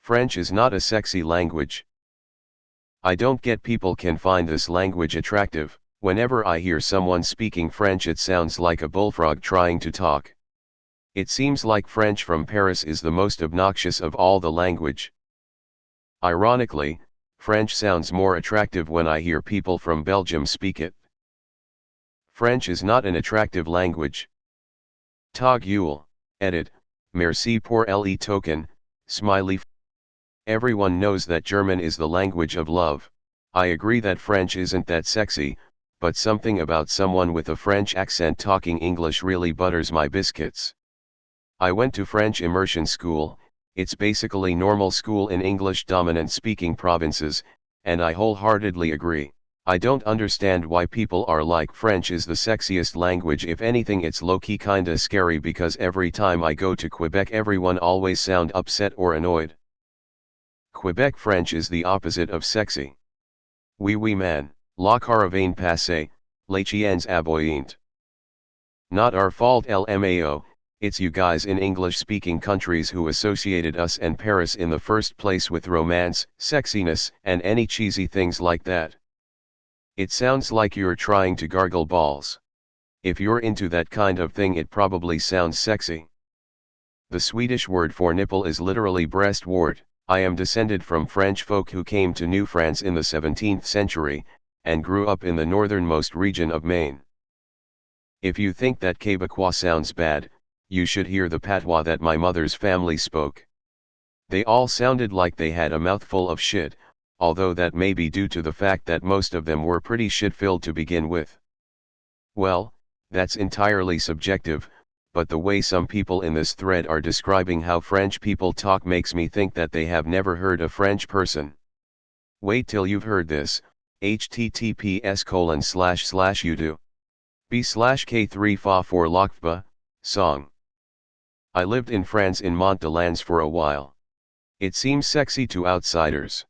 French is not a sexy language. I don't get people can find this language attractive. Whenever I hear someone speaking French, it sounds like a bullfrog trying to talk. It seems like French from Paris is the most obnoxious of all the language. Ironically, French sounds more attractive when I hear people from Belgium speak it. French is not an attractive language. Ta gueule, edit, merci pour le token, smiley. Everyone knows that German is the language of love. I agree that French isn't that sexy, but something about someone with a French accent talking English really butters my biscuits. I went to French immersion school. It's basically normal school in English-dominant speaking provinces, and I wholeheartedly agree. I don't understand why people are like French is the sexiest language. If anything, it's low-key kinda scary because every time I go to Quebec everyone always sound upset or annoyed. Quebec French is the opposite of sexy. Oui man, la caravane passée, les chiens aboyant. Not our fault LMAO. It's you guys in English-speaking countries who associated us and Paris in the first place with romance, sexiness, and any cheesy things like that. It sounds like you're trying to gargle balls. If you're into that kind of thing, it probably sounds sexy. The Swedish word for nipple is literally breast wart. I am descended from French folk who came to New France in the 17th century, and grew up in the northernmost region of Maine. If you think that Quebecois sounds bad, you should hear the patois that my mother's family spoke. They all sounded like they had a mouthful of shit, although that may be due to the fact that most of them were pretty shit-filled to begin with. Well, that's entirely subjective, but the way some people in this thread are describing how French people talk makes me think that they have never heard a French person. Wait till you've heard this, https://youtube.b/k3fa4 song. I lived in France in Mont-de-Lans for a while. It seems sexy to outsiders.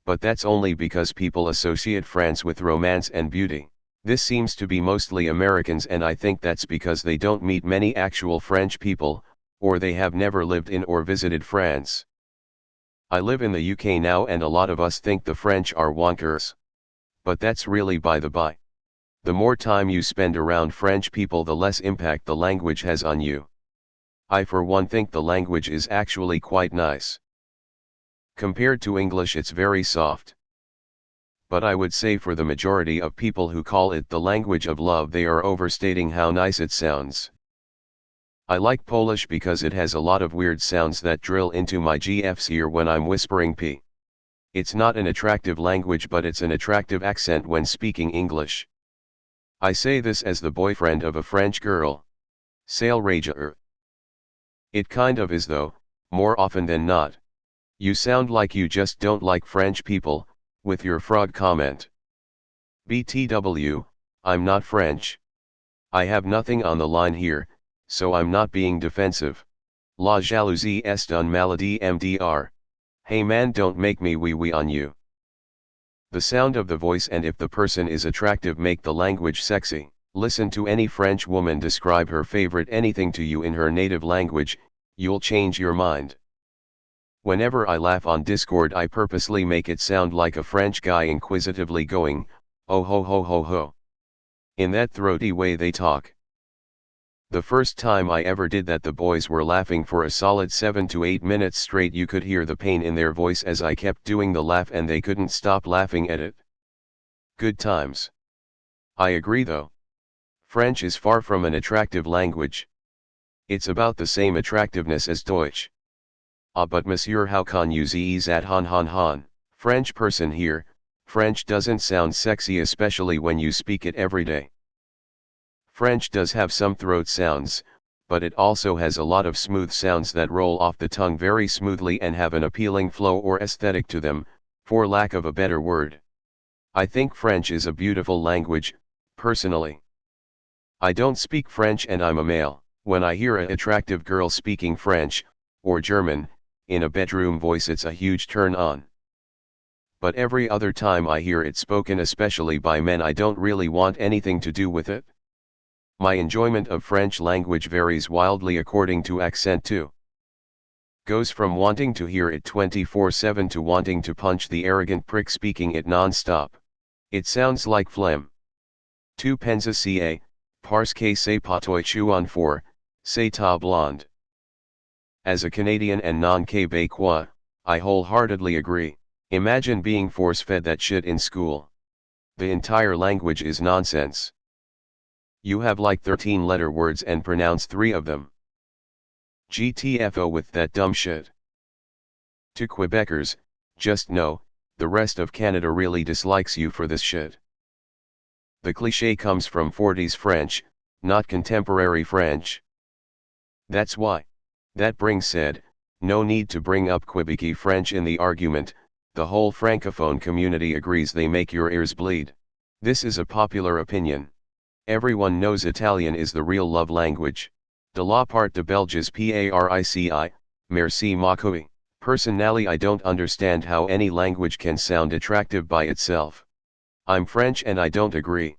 But that's only because people associate France with romance and beauty. This seems to be mostly Americans, and I think that's because they don't meet many actual French people, or they have never lived in or visited France. I live in the UK now, and a lot of us think the French are wonkers. But that's really by the by. The more time you spend around French people, the less impact the language has on you. I for one think the language is actually quite nice. Compared to English, it's very soft. But I would say for the majority of people who call it the language of love, they are overstating how nice it sounds. I like Polish because it has a lot of weird sounds that drill into my GF's ear when I'm whispering p. It's not an attractive language, but it's an attractive accent when speaking English. I say this as the boyfriend of a French girl. Sale rager. It kind of is though, more often than not. You sound like you just don't like French people, with your frog comment. BTW, I'm not French. I have nothing on the line here, so I'm not being defensive. La jalousie est une maladie MDR. Hey man, don't make me wee on you. The sound of the voice and if the person is attractive make the language sexy. Listen to any French woman describe her favorite anything to you in her native language, you'll change your mind. Whenever I laugh on Discord, I purposely make it sound like a French guy inquisitively going, oh ho ho ho ho. In that throaty way they talk. The first time I ever did that, the boys were laughing for a solid 7 to 8 minutes straight. You could hear the pain in their voice as I kept doing the laugh, and they couldn't stop laughing at it. Good times. I agree though. French is far from an attractive language. It's about the same attractiveness as Deutsch. Ah, but monsieur, how can you z's at han? French person here, French doesn't sound sexy, especially when you speak it every day. French does have some throat sounds, but it also has a lot of smooth sounds that roll off the tongue very smoothly and have an appealing flow or aesthetic to them, for lack of a better word. I think French is a beautiful language, personally. I don't speak French and I'm a male. When I hear an attractive girl speaking French, or German, in a bedroom voice, it's a huge turn on. But every other time I hear it spoken, especially by men, I don't really want anything to do with it. My enjoyment of French language varies wildly according to accent too. Goes from wanting to hear it 24/7 to wanting to punch the arrogant prick speaking it non-stop. It sounds like phlegm. Tu pensa ca, parce que c'est pas toi tu en for, c'est ta blonde. As a Canadian and non-Québécois, I wholeheartedly agree. Imagine being force-fed that shit in school. The entire language is nonsense. You have like 13 letter words and pronounce 3 of them. GTFO with that dumb shit. To Quebecers, just know, the rest of Canada really dislikes you for this shit. The cliché comes from 40s French, not contemporary French. That's why. That being said, no need to bring up Quebecy French in the argument, the whole francophone community agrees they make your ears bleed. This is a popular opinion. Everyone knows Italian is the real love language. De la part de Belges parici, merci beaucoup. Personally I don't understand how any language can sound attractive by itself. I'm French and I don't agree.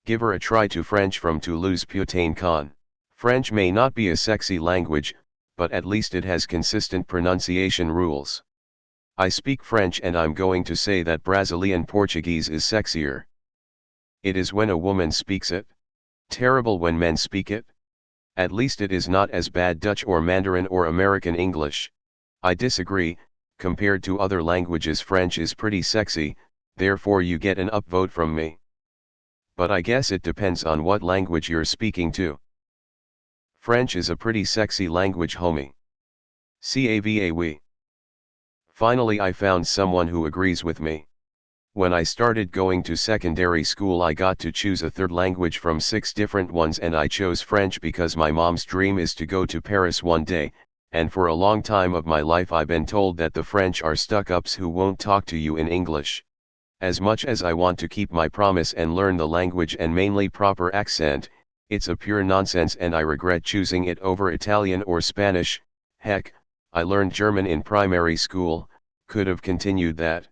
Give her a try to French from Toulouse putain con. French may not be a sexy language, but at least it has consistent pronunciation rules. I speak French and I'm going to say that Brazilian Portuguese is sexier. It is when a woman speaks it. Terrible when men speak it. At least it is not as bad Dutch or Mandarin or American English. I disagree, compared to other languages French is pretty sexy, therefore you get an upvote from me. But I guess it depends on what language you're speaking to. French is a pretty sexy language homie. Cava we. Finally I found someone who agrees with me. When I started going to secondary school I got to choose a third language from 6 different ones and I chose French because my mom's dream is to go to Paris one day, and for a long time of my life I've been told that the French are stuck-ups who won't talk to you in English. As much as I want to keep my promise and learn the language and mainly proper accent, it's a pure nonsense and I regret choosing it over Italian or Spanish. Heck, I learned German in primary school, could have continued that.